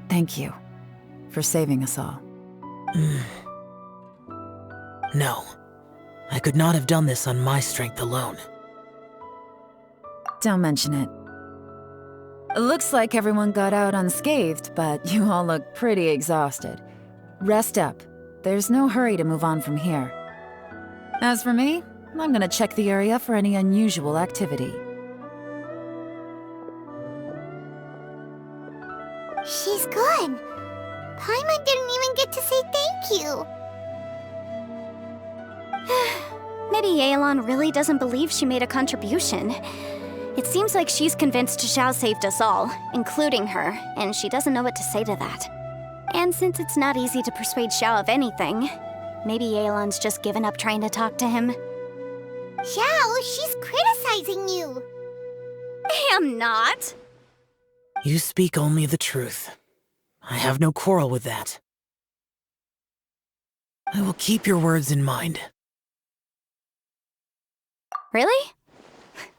thank you for saving us all. No. I could not have done this on my strength alone. Don't mention it. Looks like everyone got out unscathed, but you all look pretty exhausted. Rest up. There's no hurry to move on from here. As for me, I'm gonna check the area for any unusual activity. She's gone. Paimon didn't even get to say thank you. Maybe Yelan really doesn't believe she made a contribution. It seems like she's convinced Xiao saved us all, including her, and she doesn't know what to say to that. And since it's not easy to persuade Xiao of anything, maybe Yelan's just given up trying to talk to him. Xiao, she's criticizing you. I'm not. You speak only the truth. I have no quarrel with that. I will keep your words in mind. Really?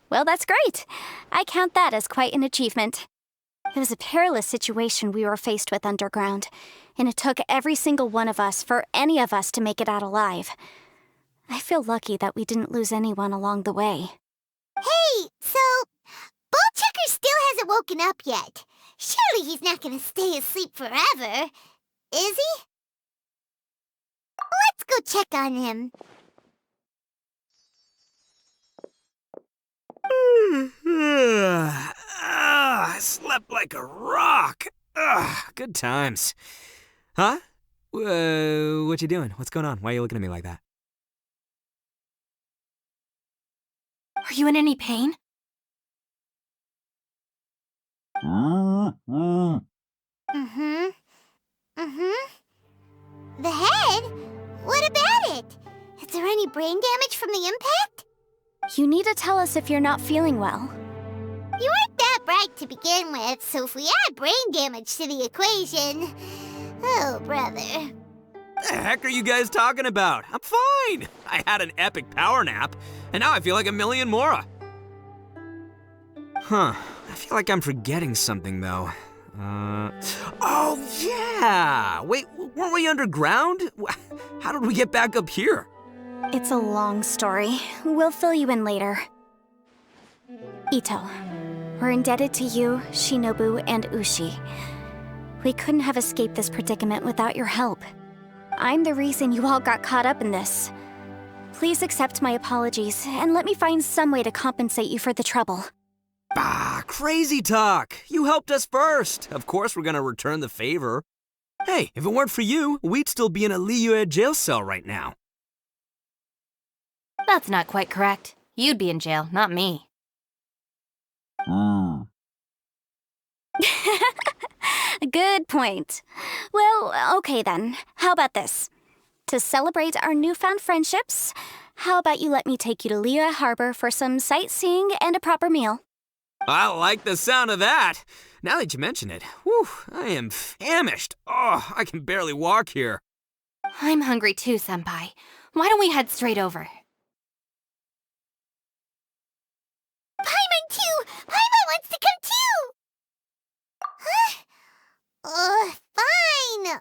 Well, that's great. I count that as quite an achievement. It was a perilous situation we were faced with underground, and it took every single one of us for any of us to make it out alive. I feel lucky that we didn't lose anyone along the way. Hey, so Bullchucker still hasn't woken up yet. Surely he's not gonna stay asleep forever, is he? Let's go check on him. I slept like a rock. Good times. Huh? What you doing? What's going on? Why are you looking at me like that? Are you in any pain? The head? What about it? Is there any brain damage from the impact? You need to tell us if you're not feeling well. You weren't that bright to begin with, so if we add brain damage to the equation... Oh, brother. The heck are you guys talking about? I'm fine. I had an epic power nap, and now I feel like a million more. Huh. I feel like I'm forgetting something, though. Oh, yeah! Wait, weren't we underground? How did we get back up here? It's a long story. We'll fill you in later. Ito, we're indebted to you, Shinobu, and Ushi. We couldn't have escaped this predicament without your help. I'm the reason you all got caught up in this. Please accept my apologies, and let me find some way to compensate you for the trouble. Crazy talk! You helped us first! Of course we're gonna return the favor. Hey, if it weren't for you, we'd still be in a Liyue jail cell right now. That's not quite correct. You'd be in jail, not me. Good point. Well, okay then. How about this? To celebrate our newfound friendships, how about you let me take you to Liyue Harbor for some sightseeing and a proper meal? I like the sound of that. Now that you mention it, whew, I am famished. Oh, I can barely walk here. I'm hungry too, Senpai. Why don't we head straight over? Paimon too! Paimon wants to come too! Huh? Fine!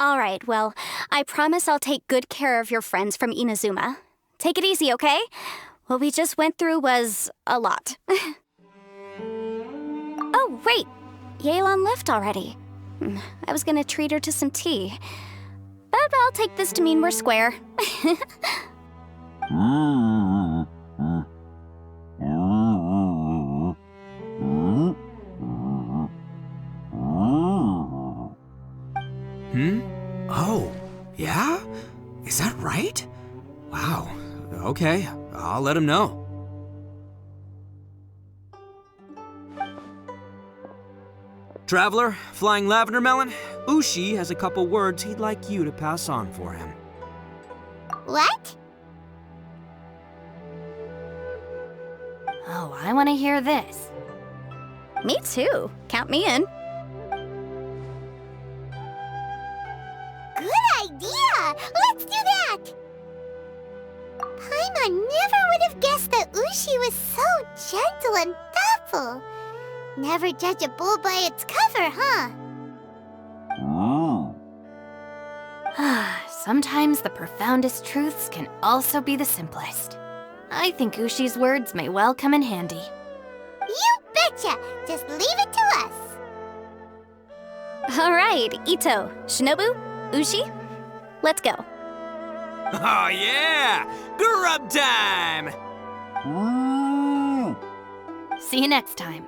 Alright, well, I promise I'll take good care of your friends from Inazuma. Take it easy, okay? What we just went through was a lot. Oh, wait! Yelan left already. I was gonna treat her to some tea. But I'll take this to mean we're square. Oh, yeah? Is that right? Wow. Okay, I'll let him know. Traveler, Flying Lavender Melon, Ushi has a couple words he'd like you to pass on for him. What? Oh, I want to hear this. Me too. Count me in. Good idea! Let's do that! Paimon never would have guessed that Ushi was so gentle and thoughtful. Never judge a bull by its cover, huh? Sometimes the profoundest truths can also be the simplest. I think Ushi's words may well come in handy. You betcha! Just leave it to us! Alright, Ito, Shinobu, Ushi, let's go. Oh yeah! Grub time! See you next time.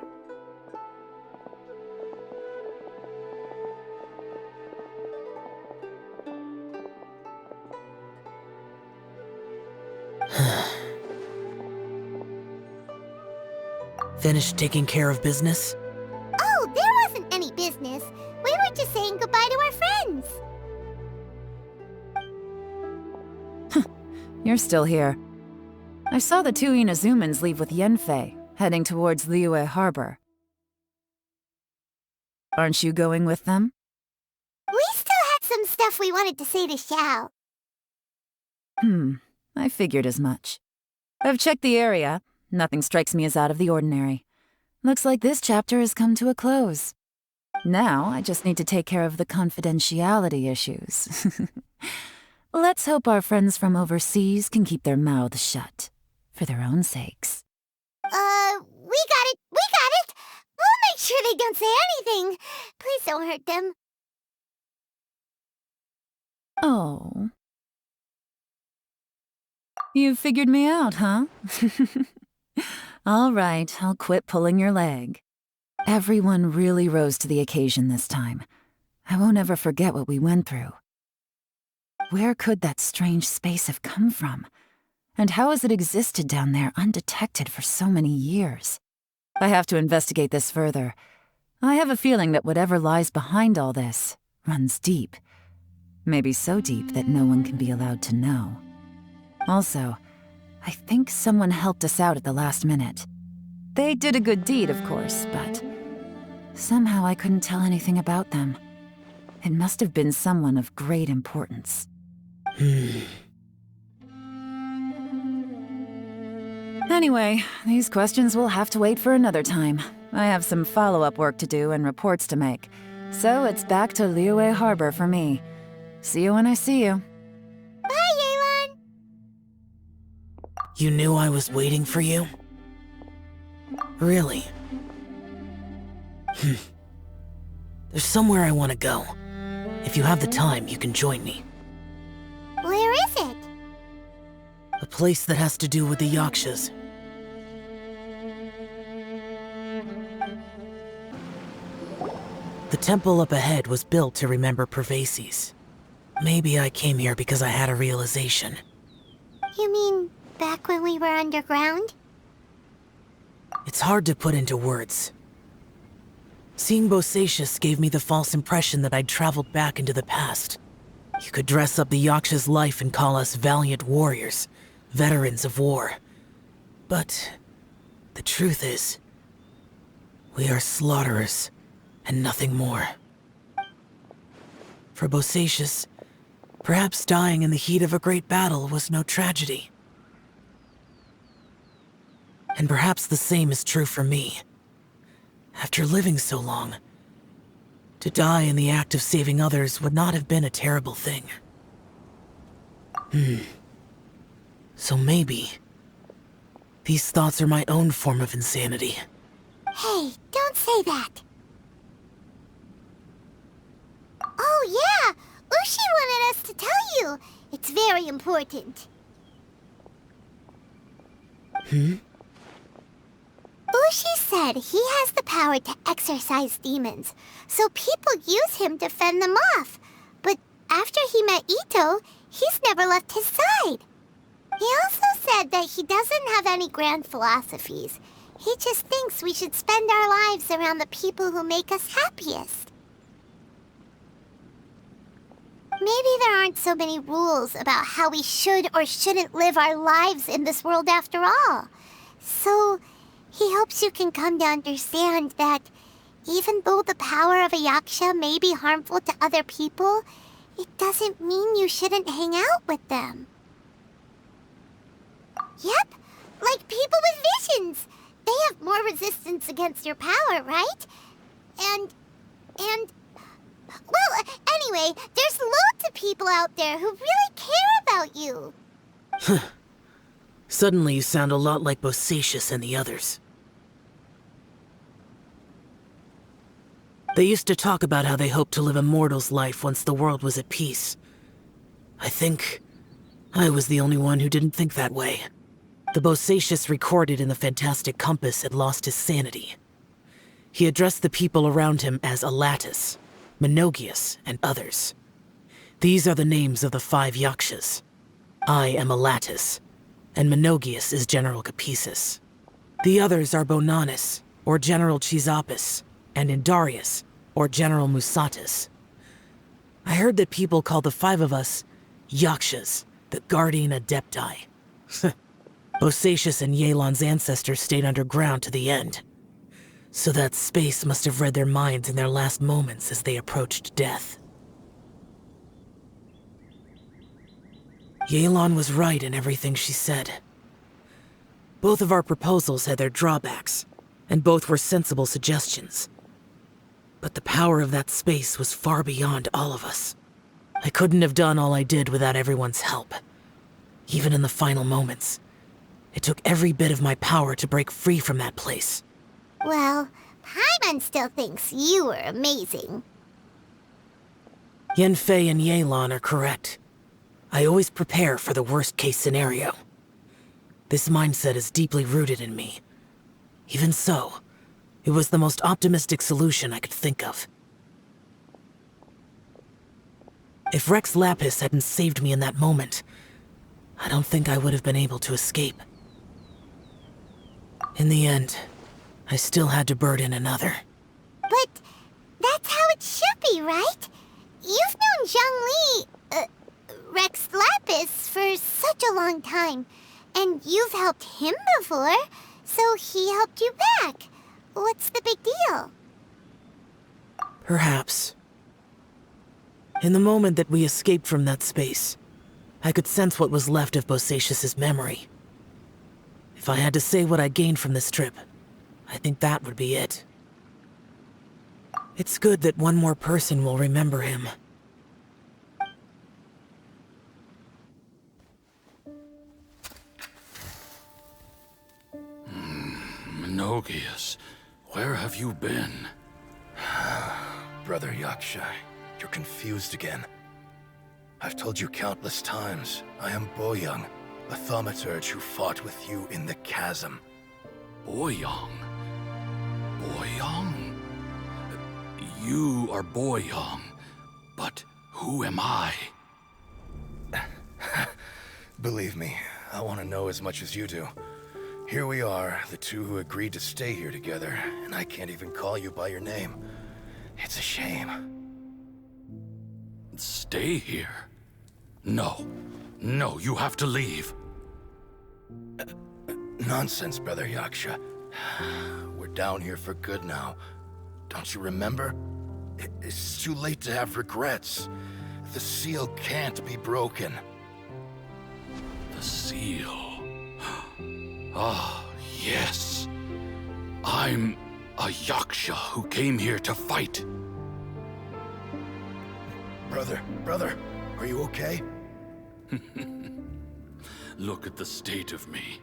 Finished taking care of business? Oh, there wasn't any business. We were just saying goodbye to our friends. You're still here. I saw the two Inazumans leave with Yenfei, heading towards Liyue Harbor. Aren't you going with them? We still had some stuff we wanted to say to Xiao. I figured as much. I've checked the area. Nothing strikes me as out of the ordinary. Looks like this chapter has come to a close. Now, I just need to take care of the confidentiality issues. Let's hope our friends from overseas can keep their mouths shut, for their own sakes. We got it! We got it! We'll make sure they don't say anything. Please don't hurt them. Oh. You figured me out, huh? All right, I'll quit pulling your leg. Everyone really rose to the occasion this time. I won't ever forget what we went through. Where could that strange space have come from? And how has it existed down there undetected for so many years? I have to investigate this further. I have a feeling that whatever lies behind all this runs deep. Maybe so deep that no one can be allowed to know. Also, I think someone helped us out at the last minute. They did a good deed, of course, but somehow I couldn't tell anything about them. It must have been someone of great importance. Anyway, these questions will have to wait for another time. I have some follow-up work to do and reports to make. So it's back to Liyue Harbor for me. See you when I see you. Bye, Yelan! You knew I was waiting for you? Really? There's somewhere I want to go. If you have the time, you can join me. Where is it? A place that has to do with the Yakshas. The temple up ahead was built to remember Pervases. Maybe I came here because I had a realization. You mean back when we were underground? It's hard to put into words. Seeing Bosacius gave me the false impression that I'd traveled back into the past. You could dress up the Yaksha's life and call us valiant warriors, veterans of war. But the truth is, we are slaughterers and nothing more. For Bosacius, perhaps dying in the heat of a great battle was no tragedy. And perhaps the same is true for me. After living so long, to die in the act of saving others would not have been a terrible thing. So maybe these thoughts are my own form of insanity. Hey, don't say that. Oh yeah, Ushi wanted us to tell you. It's very important. Ushi said he has the power to exorcise demons, so people use him to fend them off. But after he met Ito, he's never left his side. He also said that he doesn't have any grand philosophies. He just thinks we should spend our lives around the people who make us happiest. Maybe there aren't so many rules about how we should or shouldn't live our lives in this world after all. So he hopes you can come to understand that even though the power of a yaksha may be harmful to other people, it doesn't mean you shouldn't hang out with them. Yep, like people with visions. They have more resistance against your power, right? And... Well, anyway, there's loads of people out there who really care about you. Suddenly you sound a lot like Bosacius and the others. They used to talk about how they hoped to live a mortal's life once the world was at peace. I think I was the only one who didn't think that way. The Bosacius recorded in the Fantastic Compass had lost his sanity. He addressed the people around him as Alatus, Menogius, and others. These are the names of the 5 Yakshas. I am Alatus, and Menogius is General Capisis. The others are Bonanis, or General Chisapis, and Indarius, or General Musatis. I heard that people call the 5 of us Yakshas, the Guardian Adepti. Bosacius and Yelan's ancestors stayed underground to the end. So that space must have read their minds in their last moments as they approached death. Yelan was right in everything she said. Both of our proposals had their drawbacks. and both were sensible suggestions. But the power of that space was far beyond all of us. I couldn't have done all I did without everyone's help. Even in the final moments, it took every bit of my power to break free from that place. Well, Paimon still thinks you were amazing. Yanfei and Yelan are correct. I always prepare for the worst-case scenario. This mindset is deeply rooted in me. Even so, it was the most optimistic solution I could think of. If Rex Lapis hadn't saved me in that moment, I don't think I would have been able to escape. In the end, I still had to burden another. But that's how it should be, right? You've known Zhongli, Rex Lapis, for such a long time. And you've helped him before, so he helped you back. What's the big deal? Perhaps. In the moment that we escaped from that space, I could sense what was left of Bosacius's memory. If I had to say what I gained from this trip, I think that would be it. It's good that one more person will remember him. Menogias, where have you been? Brother Yaksha, you're confused again. I've told you countless times, I am Boyoung, a thaumaturge who fought with you in the chasm. Boyoung? Boyoung? You are Boyoung, but who am I? Believe me, I want to know as much as you do. Here we are, the two who agreed to stay here together, and I can't even call you by your name. It's a shame. Stay here? No. No, you have to leave. Nonsense, Brother Yaksha. We're down here for good now. Don't you remember? It's too late to have regrets. The seal can't be broken. The seal. Ah, yes. I'm a Yaksha who came here to fight. Brother, are you okay? Look at the state of me.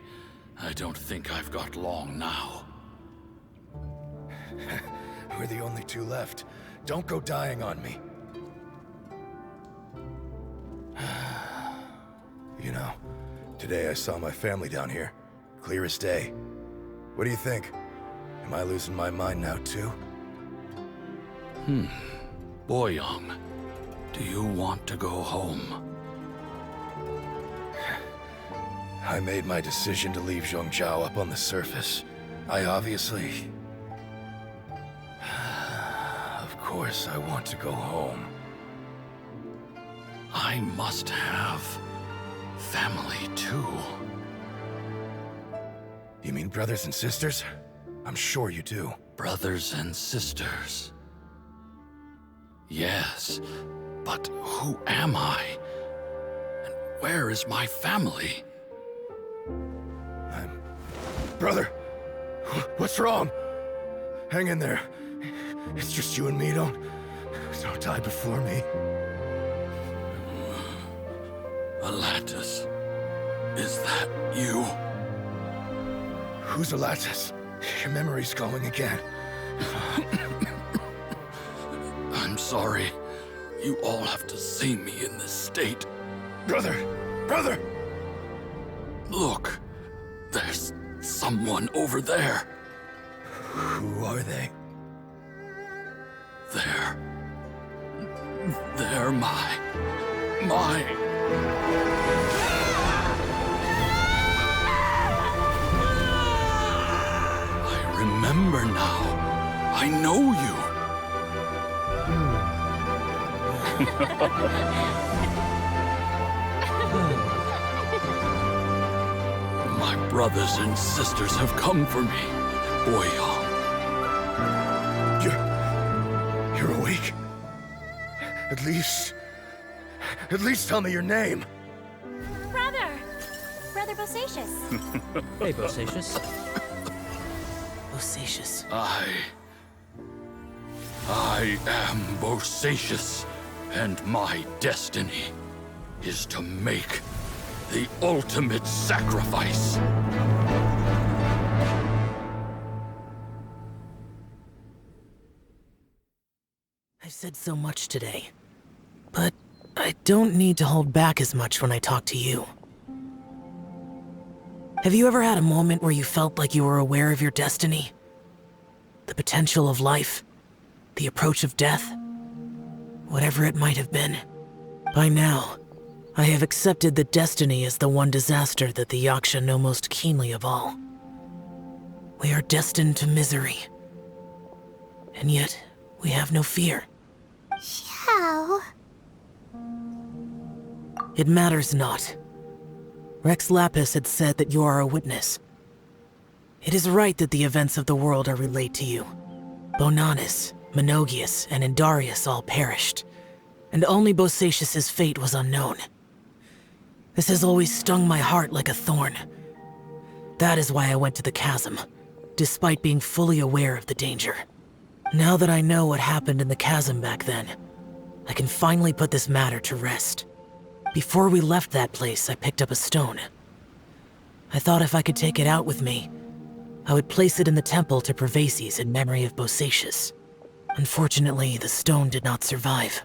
I don't think I've got long now. We're the only two left. Don't go dying on me. You know, today I saw my family down here. Clear as day. What do you think? Am I losing my mind now too? Boyoung, do you want to go home? I made my decision to leave Zhongzhou up on the surface. I obviously... Of course I want to go home. I must have family too. You mean brothers and sisters? I'm sure you do. Brothers and sisters. Yes, but who am I? And where is my family? Brother! What's wrong? Hang in there. It's just you and me, don't die before me. Alatus, is that you? Who's Alatus? Your memory's going again. I'm sorry. You all have to see me in this state. Brother! Look, there's someone over there. Who are they? They're my... I remember now. I know you. My brothers and sisters have come for me, Boyoung. You're awake? At least tell me your name. Brother Bosacius. Hey, Bosacius. Bosacius. I am Bosacius, and my destiny is to make the ultimate sacrifice. I've said so much today, but I don't need to hold back as much when I talk to you. Have you ever had a moment where you felt like you were aware of your destiny? The potential of life? The approach of death? Whatever it might have been. By now, I have accepted that destiny is the one disaster that the Yaksha know most keenly of all. We are destined to misery. And yet, we have no fear. How? It matters not. Rex Lapis had said that you are a witness. It is right that the events of the world are relayed to you. Bonanis, Menogius, and Indarius all perished, and only Bosacius's fate was unknown. This has always stung my heart like a thorn. That is why I went to the chasm, despite being fully aware of the danger. Now that I know what happened in the chasm back then, I can finally put this matter to rest. Before we left that place, I picked up a stone. I thought if I could take it out with me, I would place it in the temple to Pervases in memory of Bosacius. Unfortunately, the stone did not survive.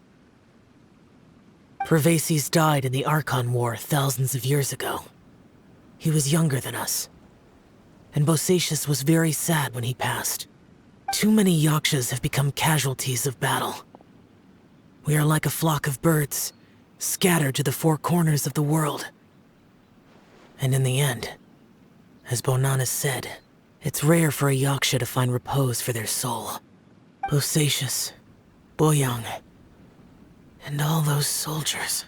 Pervases died in the Archon War thousands of years ago. He was younger than us, and Bosacius was very sad when he passed. Too many Yakshas have become casualties of battle. We are like a flock of birds, scattered to the four corners of the world. And in the end, as Bonanis said, it's rare for a Yaksha to find repose for their soul. Bosacius, Boyang, and all those soldiers.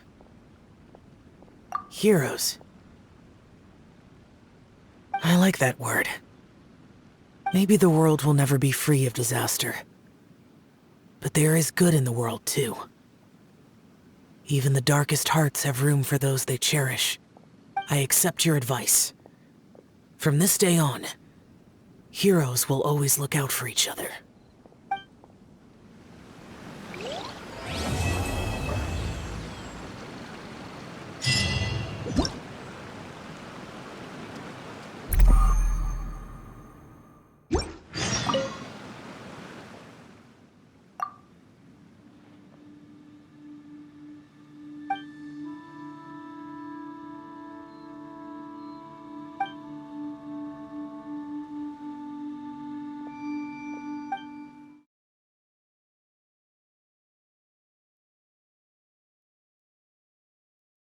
Heroes. I like that word. Maybe the world will never be free of disaster. But there is good in the world, too. Even the darkest hearts have room for those they cherish. I accept your advice. From this day on, heroes will always look out for each other.